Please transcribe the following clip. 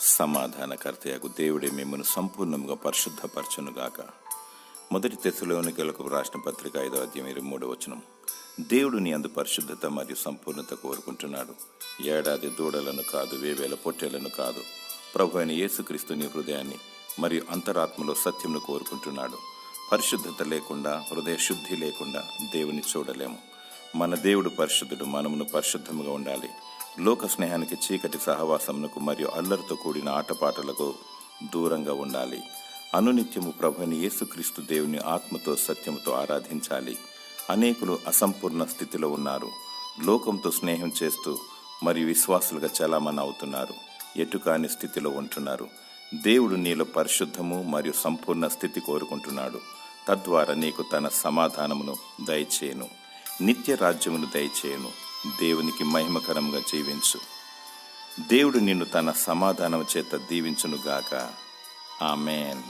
సమాధానకర్తయగు దేవుడే మిమ్మల్ని సంపూర్ణంగా పరిశుద్ధపరచునుగాక. 1 తెస్సలోనికీయులకు రాసిన పత్రిక 5వ అధ్యాయం 23వ వచనం. దేవుడు నీ అందు పరిశుద్ధత మరియు సంపూర్ణత కోరుకుంటున్నాడు. ఏడాది దూడలను కాదు, 1000 పొట్టేళ్లను కాదు, ప్రభు అయిన యేసుక్రీస్తు నీ హృదయాన్ని మరియు అంతరాత్మలో సత్యంను కోరుకుంటున్నాడు. పరిశుద్ధత లేకుండా, హృదయ శుద్ధి లేకుండా దేవుని చూడలేము. మన దేవుడు పరిశుద్ధుడు, మనమును పరిశుద్ధముగా ఉండాలి. లోక స్నేహానికి, చీకటి సహవాసమునకు మరియు అల్లరితో కూడిన ఆటపాటలకు దూరంగా ఉండాలి. అనునిత్యము ప్రభుని యేసుక్రీస్తు దేవుని ఆత్మతో సత్యముతో ఆరాధించాలి. అనేకులు అసంపూర్ణ స్థితిలో ఉన్నారు. లోకంతో స్నేహం చేస్తూ మరియు విశ్వాసులుగా చలామణి అవుతున్నారు. ఎటుకాని స్థితిలో ఉంటున్నారు. దేవుడు నీలో పరిశుద్ధము మరియు సంపూర్ణ స్థితి కోరుకుంటున్నాడు. తద్వారా నీకు తన సమాధానమును దయచేయను, నిత్య రాజ్యమును దయచేయను. దేవునికి మహిమకరంగా జీవించు. దేవుడు నిన్ను తన సమాధానము చేత దీవించునుగాక. ఆమేన్.